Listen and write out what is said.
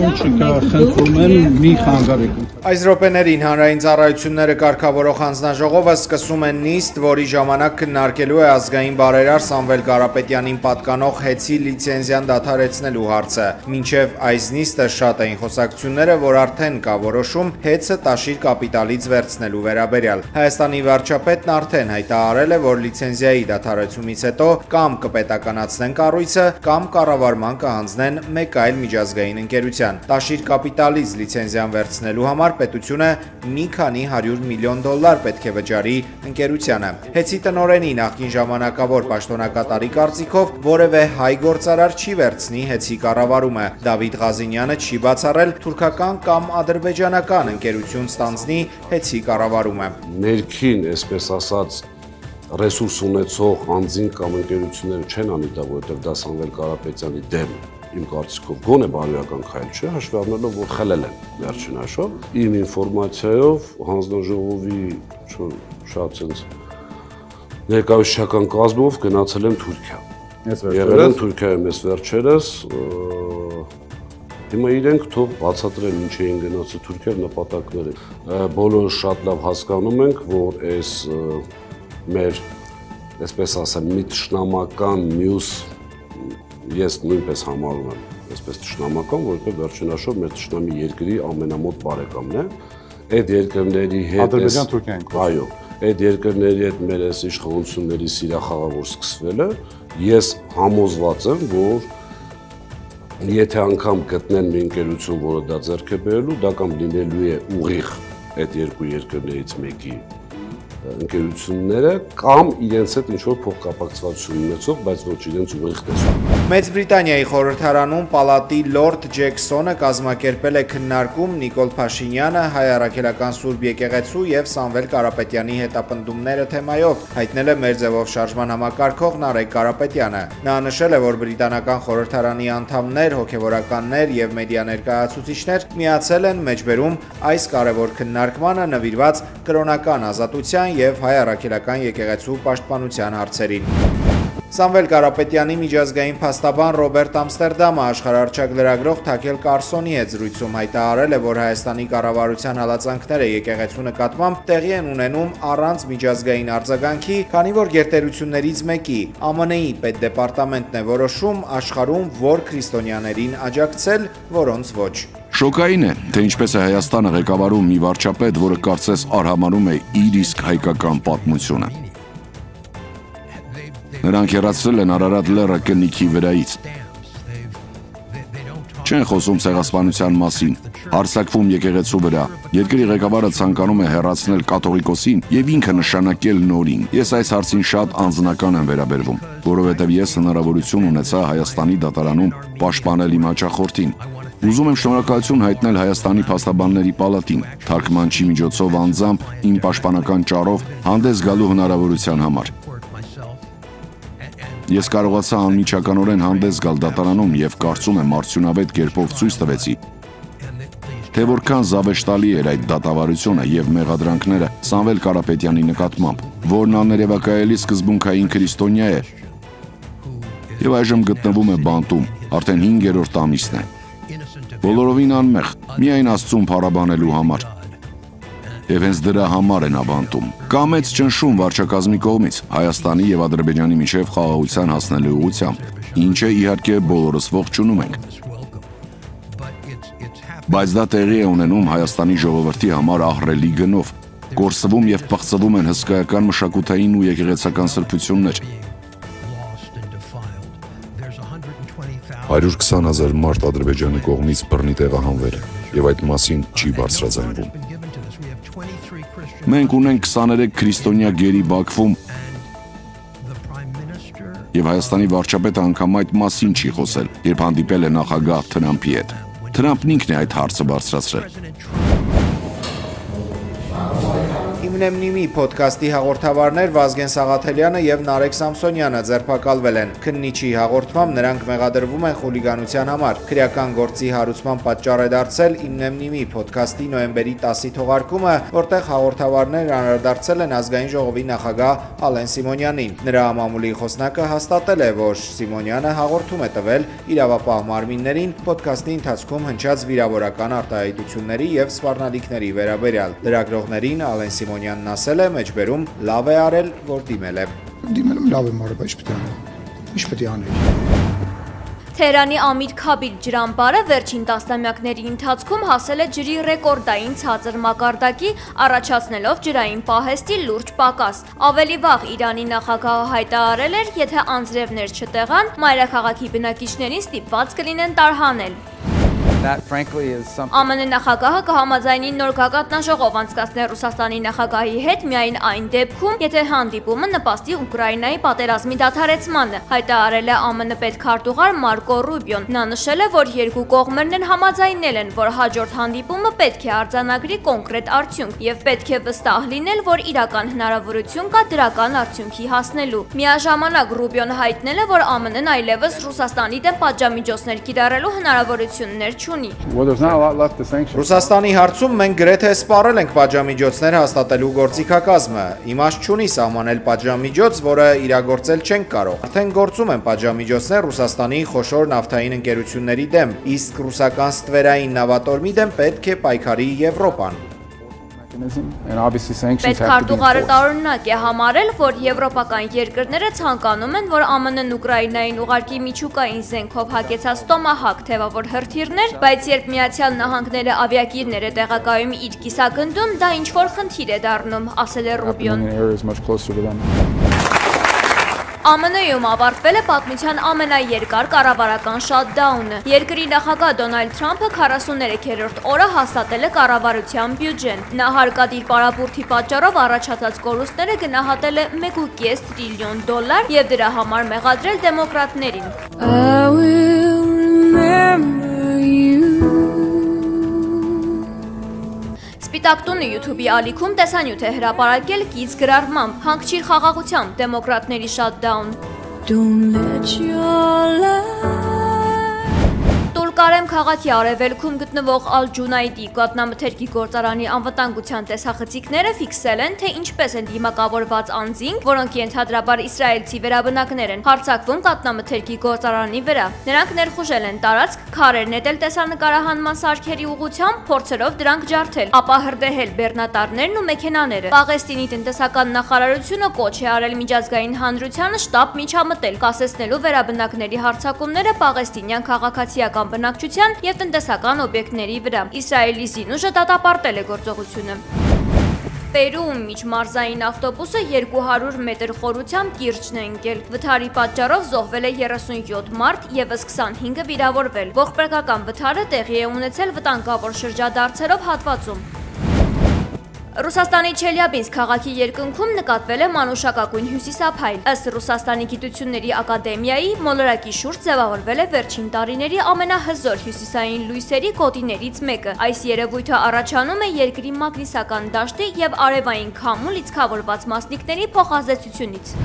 Շունչը խնդրում եմ մի խանգարեք։ Այս րոպեներին հանրային ծառայությունները կարգավորող հանձնաժողովը սկսում է նիստ, որի ժամանակ քննարկելու է ազգային բարերար Սամվել Կարապետյանին պատկանող հեծի լիցենզիան դադարեցնելու հարցը։ Մինչև այս նիստը շատ էին խոսակցությունները, որ արդեն կա որոշում հեծը Տաշիր կապիտալից վերցնելու վերաբերյալ։ Հայաստանի վարչապետն արդեն հայտարարել է, որ լիցենզիայի դադարեցումից հետո կամ կպետականացնեն կառույցը, կամ կառավարման կհանձնեն մեկ այլ միջազգային ընկերության։ Տաշիր կապիտալից լիցենզիան վերցնելու համար պետությունը մի քանի 100 միլիոն դոլար պետք է վճարի ընկերությանը։ Հեծի տնօրենի նախկին ժամանակավոր պաշտոնակատարի կարծիքով որևէ հայ գործարար չի վերցնի հեծի կառավարումը։ Դավիթ Ղազինյանը չի բացառել թուրքական կամ ադրբեջանական ընկերություն ստանձնի հեծի կառավարումը։ Ներքին, այսպես ասած, ռեսուրս ունեցող անձին կամ ընկերությունները չեն անի դա, որովհետև դա Սամվել Կարապետյանի դեմ իմ կարծիքով գոնե բարոյական քայլ չէ, հաշվի առնելով, որ խլել են վերջին հաշվով։ Իմ ինֆորմացիայով հանձնաժողովի շատ ցենց ներկայացուցչական կազմով գնացել են Թուրքիա։ Եղել են Թուրքիայում այս վերջերս, հիմա իրենք թող բացատրեն ինչ էին գնացել Թուրքիա նպատակները։ Բոլորը շատ լավ հասկանում ենք, որ այս մեր, այսպես ասեմ, մի թշնամական մյուս ես նույնպես համարում եմ այսպես թշնամական, որովհետև վերջին հաշվով մեր թշնամի երկրի ամենամոտ բարեկամն է։ Այդ երկրների հետ Ադրբեջան Թուրքիան։ Այո, այդ երկրների հետ մեր այս իշխանությունների սիրախաղավոր սկսվել է։ Ես համոզված եմ, որ եթե անգամ գտնեն մի ընկերություն, որը դա ձեռք է բերելու, դա կամ լինելու է ուղիղ այդ երկու երկրներից մեկի ընկերությունները կամ իրենց հետ ինչ-որ փոխկապակցվածություն ունեցող, բայց ոչ իրենց ուղիղ տեսակ։ Մեծ Բրիտանիայի խորհրդարանում պալատի լորդ Ջեքսոնը կազմակերպել է քննարկում Նիկոլ Փաշինյանը, հայ առաքելական Սուրբ եկեղեցու եւ Սամվել Կարապետյանի հետապնդումները թեմայով, հայտնել է մեր ձևով շարժման համակարգող Նարեկ Կարապետյանը։ Նա նշել է, որ բրիտանական խորհրդարանի անդամներ, հոգեվորականներ եւ մեդիա ներկայացուցիչներ միացել են մեջբերում այս կարևոր քննարկմանը նվիրված կրոնական ազատության եւ հայ առաքելական եկեղեցու պաշտպանության հարցերին։ Սամվել Կարապետյանի միջազգային փաստաբան Ռոբերտ Ամստերդամը աշխարհարչակ լրագրող Թաքել Կարսոնի հետ զրույցում հայտարարել է, որ Հայաստանի կառավարության հալածանքները եկեղեցու նկատմամբ տեղի են ունենում առանց միջազգային արձագանքի, քանի որ գերտերություններից մեկի ԱՄՆ-ի պետդեպարտամենտն է որոշում աշխարհում որ քրիստոնյաներին աջակցել, որոնց ոչ։ Շոկային է, թե ինչպես է Հայաստանը ղեկավարում մի վարչապետ, որը կարծես արհամարում է իր իսկ հայկական պատմությունը։ Նրանք հեռացրել են Արարատ լեռը կնիքի վրայից։ Չեն խոսում ցեղասպանության մասին, հարձակվում եկեղեցու վրա։ Երկրի ղեկավարը ցանկանում է հեռացնել կաթողիկոսին եւ ինքը նշանակել նորին։ Ես այս հարցին շատ անձնական եմ վերաբերվում, որովհետեւ ես հնարավորություն ունեցա Հայաստանի դատարանում պաշտպանել իմ հաճախորդին։ Ուզում եմ շնորհակալություն հայտնել Հայաստանի փաստաբանների պալատին, թարգմանչի միջոցով անձամբ իմ պաշտպանական ճառով հանդես գալու հնարավորության համար։ Ես կարողացա անմիջականորեն հանդես գալ դատարանում եւ կարծում եմ արդյունավետ կերպով ցույց տվեցի, թե որքան զավեշտալի էր այդ դատավարությունը եւ մեղադրանքները Սամվել Կարապետյանի նկատմամբ, որն աներևակայելի սկզբունքային քրիստոնյա է եւ այժմ գտնվում է բանտում, արդեն 5-րդ ամիսն է։ Բոլորովին անմեղ, միայն Աստծուն փառաբանելու համար։ Եվ հենց դրա համար են ավանդում։ Կա մեծ ճնշում վարչակազմի կողմից Հայաստանի եւ Ադրբեջանի միջև խաղաղության հասնելու ուղղությամբ, ինչը իհարկե բոլորս ողջունում ենք։ Բայց դա տեղի է ունենում Հայաստանի ժողովրդի համար ահռելի գնով, կորսվում եւ պղծվում են հսկայական մշակութային ու եկեղեցական սրբություններ։ 120,000 մարդ Ադրբեջանի կողմից բռնի տեղահանվել է եւ այդ մասին չի բարձրաձայնվում։ Մենք ունենք 23 քրիստոնյա գերի Բաքվում եւ Հայաստանի վարչապետը անգամ այդ մասին չի խոսել, երբ հանդիպել է նախագահ Թրամփի հետ։ Թրամփն ինքն է այդ հարցը բարձրացրել։ Իմնեմնիմի փոդքասթի հաղորդավարներ Վազգեն Սաղաթելյանը եւ Նարեկ Սամսոնյանը ձերբակալվել են։ Քննիչի հաղորդմամբ նրանք մեղադրվում են խուլիգանության համար։ Քրեական գործի հարուցման պատճառ է դարձել Իմնեմնիմի փոդքասթի նոյեմբերի 10-ի թողարկումը, որտեղ հաղորդավարներն անդրադարձել են ազգային ժողովի նախագահ Ալեն Սիմոնյանին։ Նրա մամուլի խոսնակը հաստատել է, որ Սիմոնյանը հաղորդում է տվել իրավապահ մարմիններին փոդքասթի ընթացքում հնչած վիրավորական արտահայտությունների եւ սպառնալիքների վերաբերյալ։ Լրագրողներին Ալեն Սիմոնյանն ասել է մեջբերում լավ է արել, որ դիմել է։ Դիմելում լավ եմ արել, բայց պետք է անել։ Ինչ պետք է անել։ Թեհրանի Ամիր Քաբիր ջրամբարը վերջին տասնամյակների ընթացքում հասել է ջրի ռեկորդային ցածր մակարդակի, առաջացնելով ջրային պահեստի լուրջ պակաս։ Ավելի վաղ Իրանի նախագահը հայտարարել էր, եթե անձրևներ չտեղան, մայրաքաղաքի բնակիչներին ստիպված կլինեն տարհանել։ ԱՄՆ նախագահը կհամաձայնի նոր գագաթնաժողով անցկացնել Ռուսաստանի նախագահի հետ միայն այն դեպքում, եթե հանդիպումը նպաստի Ուկրաինայի պատերազմի դադարեցմանը, հայտարարել է ԱՄՆ պետքարտուղար Մարկո Ռուբիոն։ Նա նշել է, որ երկու կողմերն համաձայնել են, որ հաջորդ հանդիպումը պետք է արձանագրի կոնկրետ արդյունք եւ պետք է վստահ լինել, որ իրական հնարավորություն կա դրական արդյունքի հասնելու։ Միաժամանակ Ռուբիոն հայտնել է, որ ԱՄՆ-ն այլևս Ռուսաստանի դեմ պատժամիջոցներ կիրառելու հնարավորություններ Ռուսաստանի հարցում մենք գրեթե սպառել ենք պատժամիջոցներ հաստատելու գործիքակազմը։ Իմաստ չունի սահմանել պատժամիջոց, որը իրագործել չենք կարող։ Արդեն գործում են պատժամիջոցներ Ռուսաստանի խոշոր նավթային ընկերությունների դեմ, իսկ ռուսական ստվերային նավատորմի դեմ պետք է պայքարի Եվրոպան։ Պետքարտուղարը տարօրինակ է համարել, որ եվրոպական երկրները ցանկանում են, որ ԱՄՆ-ն Ուկրաինային ուղարկի միջուկային զենքով հագեցած տոմահակ թևավոր հրթիռներ, բայց երբ Միացյալ Նահանգները ավիակիրներ է տեղակայում իր կիսագնդում, դա ինչ-որ խնդիր է դառնում, ասել է Ռուբիոն։ ԱՄՆ-ում ավարտվել է պատմության ամենաերկար կառավարական շատդաունը։ Երկրի նախագահ Դոնալդ Թրամփը 43-րդ օրը հաստատել է կառավարության բյուջեն։ Նա հարկադիր պարապուրդի պատճառով առաջացած կորուստները գնահատել է $1.5 տրիլիոն եւ դրա համար մեղադրել դեմոկրատներին։ Սպիտակ տունը YouTube-ի ալիքում տեսանյութ է հրապարակել կից գրառմամբ «Հանգչիր խաղաղությամբ, դեմոկրատների շատդաուն»։ Տուլկարեմ քաղաքի արևելքում գտնվող Ալ-Ջունայդի կատնամթերքի գործարանի անվտանգության տեսախցիկները ֆիքսել են, թե ինչպես են դիմակավորված անձինք, որոնք ենթադրաբար իսրայելցի վերաբնակներ են, հարձակվում կատնամթերքի գործարանի վրա։ Նրանք ներխուժել են տարածք, քարեր նետել տեսանկարահանման սարքերի ուղղությամբ, փորձելով դրանք ջարդել, ապա հրդեհել բեռնատարներն ու մեքենաները։ Պաղեստինի տնտեսական նախարարությունը կոչ է արել միջազգային հանրությանը շտապ միջամտել, կասեցնելու վերաբնակների հարձակումները պաղեստինյան քաղաքացիական բնակչության եւ տնտեսական օբյեկտների վրա։ Իսրայելի զինուժը դատապարտել է գործողությունը։ Պերուում միջմարզային ավտոբուսը 200 մետր խորությամբ կիրճն է ընկել։ Վթարի պատճառով զոհվել է 37 մարդ, եւս 25-ը վիրավորվել։ Ողբերգական վթարը տեղի է ունեցել վտանգավոր շրջադարձերով հատվածում։ Ռուսաստանի Չելյաբինսկ քաղաքի երկնքում նկատվել է մանուշակագույն հյուսիսափայլ։ Ըստ Ռուսաստանի գիտությունների ակադեմիայի, մոլորակի շուրջ ձևավորվել է վերջին տարիների ամենահզոր հյուսիսային լույսերի գոտիներից մեկը։ Այս երևույթը առաջանում է երկրի մագնիսական դաշտի եւ արևային քամու լիցքավորված մասնիկների փոխազդեցությունից։